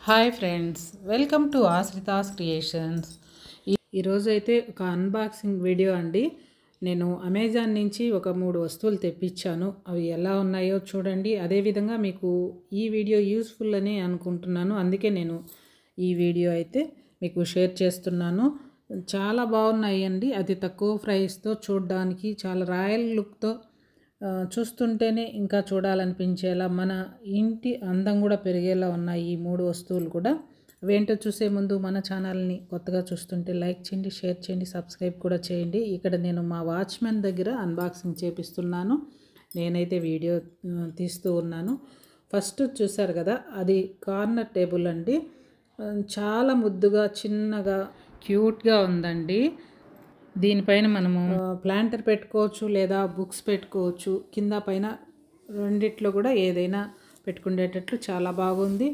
Hi friends, welcome to Ashrita's creations. ఈరోజు అయితే ఒక అన్బాక్సింగ్ వీడియో అండి. నేను అమెజాన్ నుంచి ఒక 3 వస్తువులు తెప్పించాను. అవి ఎలా ఉన్నాయో చూడండి. అదేవిధంగా మీకు ఈ వీడియో యూస్ఫుల్ అని అనుకుంటున్నాను. అందుకే నేను ఈ వీడియో అయితే మీకు షేర్ చేస్తున్నాను. చాలా బాగున్నాయి అండి. అతి తక్కువ ప్రైస్తో చూడడానికి చాలా రాయల్ లుక్తో చూస్తుంటేనే ఇంకా చూడాలనిపించేలా మన ఇంటి అందం కూడా పెరిగేలా ఉన్నాయి ఈ 3 వస్తువులు కూడా. అవేంటో చూసే ముందు మన ఛానల్ని కొత్తగా చూస్తుంటే లైక్ చేయండి, షేర్ చేయండి, సబ్స్క్రైబ్ కూడా చేయండి. ఇక్కడ నేను మా వాచ్మెన్ దగ్గర అన్బాక్సింగ్ చేపిస్తున్నాను. నేనైతే వీడియో తీస్తూ ఉన్నాను. ఫస్ట్ చూసారు కదా, అది కార్నర్ టేబుల్ అండి. చాలా ముద్దుగా చిన్నగా క్యూట్గా ఉందండి. దీనిపైన మనము ప్లాంటర్ పెట్టుకోవచ్చు లేదా బుక్స్ పెట్టుకోవచ్చు. కింద పైన రెండిట్లో కూడా ఏదైనా పెట్టుకునేటట్లు చాలా బాగుంది.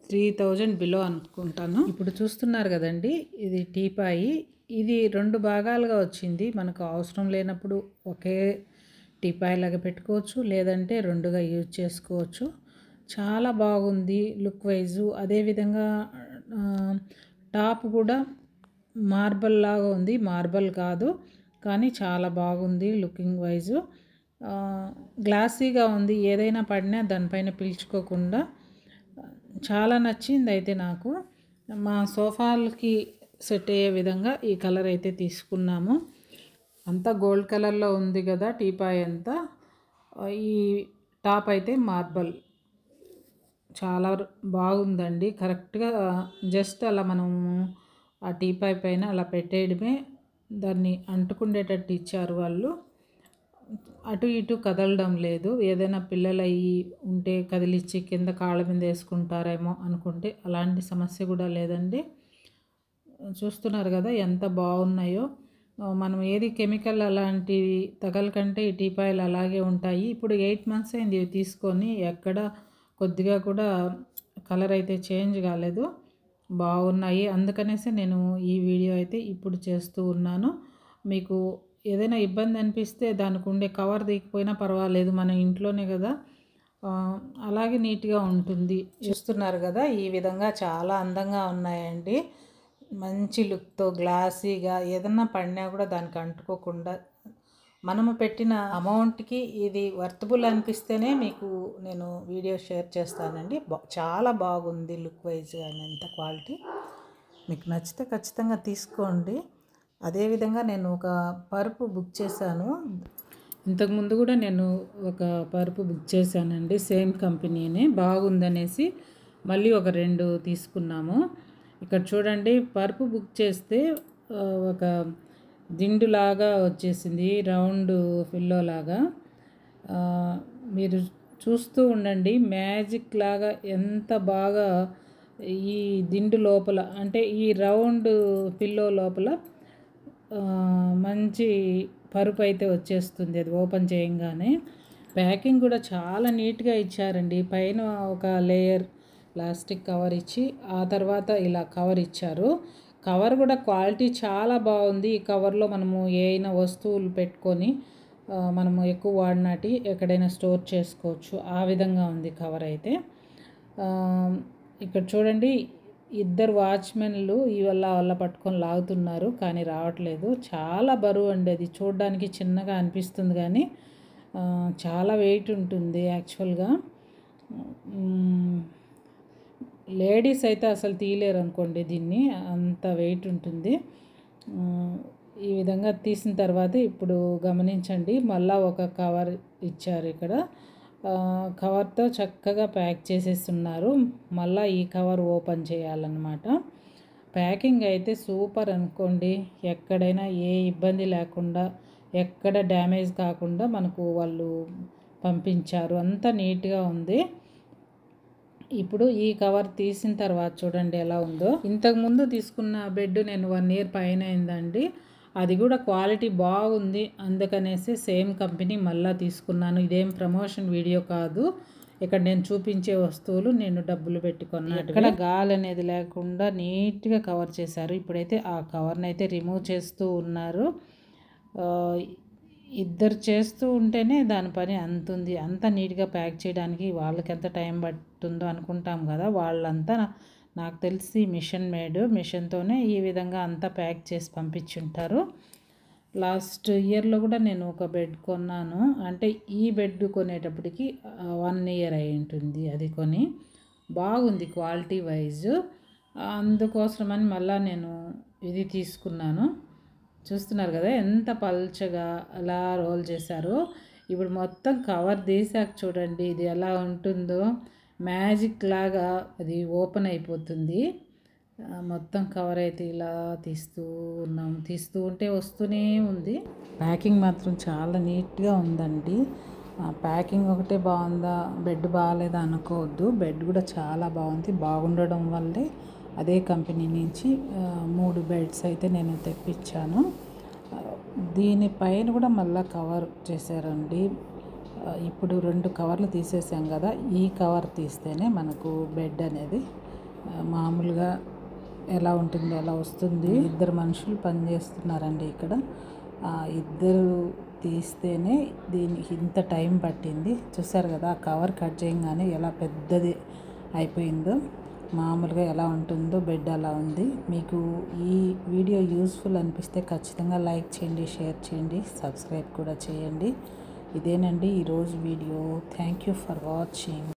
3000 బిలో అనుకుంటాను. ఇప్పుడు చూస్తున్నారు కదండి, ఇది టీపాయి. ఇది 2 భాగాలుగా వచ్చింది. మనకు అవసరం లేనప్పుడు ఒకే టీపాయి లాగా పెట్టుకోవచ్చు, లేదంటే 2గా యూజ్ చేసుకోవచ్చు. చాలా బాగుంది లుక్ వైజు. అదేవిధంగా టాప్ కూడా మార్బల్ లాగా ఉంది. మార్బల్ కాదు కానీ చాలా బాగుంది లుకింగ్ వైజు. గ్లాసీగా ఉంది. ఏదైనా పడినా దానిపైన పీల్చుకోకుండా చాలా నచ్చింది అయితే నాకు. మా సోఫాలకి సెట్ అయ్యే విధంగా ఈ కలర్ అయితే తీసుకున్నాము. అంతా గోల్డ్ కలర్లో ఉంది కదా టీపాయ్ అంతా. ఈ టాప్ అయితే మార్బల్. చాలా బాగుందండి. కరెక్ట్గా జస్ట్ అలా మనము ఆ టీపాయ్ పైన అలా పెట్టేయడమే. దాన్ని అంటుకుండేటట్టు ఇచ్చారు వాళ్ళు. అటు ఇటు కదలడం లేదు. ఏదైనా పిల్లలు అయ్యి ఉంటే కదిలిచ్చి కింద కాళ్ళ మీద వేసుకుంటారేమో అనుకుంటే అలాంటి సమస్య కూడా లేదండి. చూస్తున్నారు కదా ఎంత బాగున్నాయో. మనం ఏది కెమికల్ అలాంటివి తగలకంటే ఈ టీపాయిలు అలాగే ఉంటాయి. ఇప్పుడు 8 months అయింది ఇవి తీసుకొని. ఎక్కడ కొద్దిగా కూడా కలర్ అయితే చేంజ్ కాలేదు. బాగున్నాయి. అందుకనేసి నేను ఈ వీడియో అయితే ఇప్పుడు చేస్తూ ఉన్నాను. మీకు ఏదైనా ఇబ్బంది అనిపిస్తే దానికి ఉండే కవర్ తీయకపోయినా పర్వాలేదు, మన ఇంట్లోనే కదా, అలాగే నీట్గా ఉంటుంది. చూస్తున్నారు కదా, ఈ విధంగా చాలా అందంగా ఉన్నాయండి. మంచి లుక్తో గ్లాసీగా ఏదన్నా పడినా కూడా దానికి అంటుకోకుండా మనము పెట్టిన అమౌంట్కి ఇది వర్తబుల్ అనిపిస్తేనే మీకు నేను వీడియో షేర్ చేస్తానండి. చాలా బాగుంది లుక్ వైజ్ అని, ఎంత క్వాలిటీ. మీకు నచ్చితే ఖచ్చితంగా తీసుకోండి. అదేవిధంగా నేను ఒక పరుపు బుక్ చేశాను. ఇంతకుముందు కూడా నేను ఒక పరుపు బుక్ చేశానండి, సేమ్ కంపెనీనే. బాగుందనేసి మళ్ళీ ఒక 2 తీసుకున్నాము. ఇక్కడ చూడండి, పరుపు బుక్ చేస్తే ఒక దిండులాగా వచ్చేసింది, రౌండ్ పిల్లో లాగా. మీరు చూస్తూ ఉండండి, మ్యాజిక్ లాగా ఎంత బాగా ఈ దిండు లోపల, అంటే ఈ రౌండ్ పిల్లో లోపల మంచి పరుపు అయితే వచ్చేస్తుంది. అది ఓపెన్ చేయంగానే ప్యాకింగ్ కూడా చాలా నీట్గా ఇచ్చారండి. పైన ఒక లేయర్ ప్లాస్టిక్ కవర్ ఇచ్చి ఆ తర్వాత ఇలా కవర్ ఇచ్చారు. కవర్ కూడా క్వాలిటీ చాలా బాగుంది. ఈ కవర్లో మనము ఏమైనా వస్తువులు పెట్టుకొని మనము ఎక్కువ వాడినాటి ఎక్కడైనా స్టోర్ చేసుకోవచ్చు. ఆ విధంగా ఉంది కవర్ అయితే. ఇక్కడ చూడండి, 2 వాచ్మెన్లు వల్ల పట్టుకొని లాగుతున్నారు కానీ రావట్లేదు. చాలా బరువు అండి. అది చూడడానికి చిన్నగా అనిపిస్తుంది కానీ చాలా వెయిట్ ఉంటుంది యాక్చువల్గా. లేడీస్ అయితే అసలు తీయలేరు అనుకోండి దీన్ని, అంత వెయిట్ ఉంటుంది. ఈ విధంగా తీసిన తర్వాత ఇప్పుడు గమనించండి, మళ్ళీ ఒక కవర్ ఇచ్చారు ఇక్కడ. కవర్తో చక్కగా ప్యాక్ చేసేస్తున్నారు. మళ్ళీ ఈ కవర్ ఓపెన్ చేయాలన్నమాట. ప్యాకింగ్ అయితే సూపర్ అనుకోండి. ఎక్కడైనా ఏ ఇబ్బంది లేకుండా, ఎక్కడ డ్యామేజ్ కాకుండా మనకు వాళ్ళు పంపించారు. అంత నీట్గా ఉంది. ఇప్పుడు ఈ కవర్ తీసిన తర్వాత చూడండి ఎలా ఉందో. ఇంతకుముందు తీసుకున్న బెడ్ నేను 1 year పైన అయిందండి. అది కూడా క్వాలిటీ బాగుంది. అందుకనేసి సేమ్ కంపెనీ మళ్ళీ తీసుకున్నాను. ఇదేం ప్రమోషన్ వీడియో కాదు. ఇక్కడ నేను చూపించే వస్తువులు నేను డబ్బులు పెట్టుకున్నాను. ఇక్కడ గాలి అనేది లేకుండా నీట్గా కవర్ చేశారు. ఇప్పుడైతే ఆ కవర్ని అయితే రిమూవ్ చేస్తూ ఉన్నారు. 2 చేస్తూ ఉంటేనే దాని పని అంతుంది. అంత నీట్గా ప్యాక్ చేయడానికి వాళ్ళకి ఎంత టైం పడుతుందో అనుకుంటాం కదా, వాళ్ళంతా నాకు తెలిసి మిషన్ మేడ్, మిషన్తోనే ఈ విధంగా అంతా ప్యాక్ చేసి పంపించుంటారు. లాస్ట్ ఇయర్లో కూడా నేను ఒక బెడ్ కొన్నాను. అంటే ఈ బెడ్ కొనేటప్పటికి 1 ఇయర్ అయి ఉంటుంది అది కొని. బాగుంది క్వాలిటీ వైజ్. అందుకోసమని మళ్ళీ నేను ఇది తీసుకున్నాను. చూస్తున్నారు కదా ఎంత పల్చగా అలా రోల్ చేశారో. ఇప్పుడు మొత్తం కవర్ తీసాక చూడండి ఇది ఎలా ఉంటుందో. మ్యాజిక్ లాగా అది ఓపెన్ అయిపోతుంది. మొత్తం కవర్ అయితే ఇలా తీస్తూ ఉన్నాం, తీస్తూ ఉంటే వస్తూనే ఉంది. ప్యాకింగ్ మాత్రం చాలా నీట్గా ఉందండి. ప్యాకింగ్ ఒకటే బాగుందా, బెడ్ బాగాలేదా అనుకోవద్దు. బెడ్ కూడా చాలా బాగుంది. బాగుండడం వల్లే అదే కంపెనీ నుంచి 3 బెడ్స్ అయితే నేను తెప్పించాను. దీనిపైన కూడా మళ్ళీ కవర్ చేశారండి. ఇప్పుడు 2 కవర్లు తీసేసాం కదా, ఈ కవర్ తీస్తేనే మనకు బెడ్ అనేది మామూలుగా ఎలా ఉంటుందో అలా వస్తుంది. 2 మనుషులు పనిచేస్తున్నారండి ఇక్కడ. 2 తీస్తేనే దీనికి ఇంత టైం పట్టింది. చూసారు కదా కవర్ కట్ చేయగానే ఎలా పెద్దది అయిపోయిందో. మామూలుగా ఎలా ఉంటుందో బెడ్ అలా ఉంది. మీకు ఈ వీడియో యూస్ఫుల్ అనిపిస్తే ఖచ్చితంగా లైక్ చేయండి, షేర్ చేయండి, సబ్స్క్రైబ్ కూడా చేయండి. ఇదేనండి ఈరోజు video. Thank you for watching.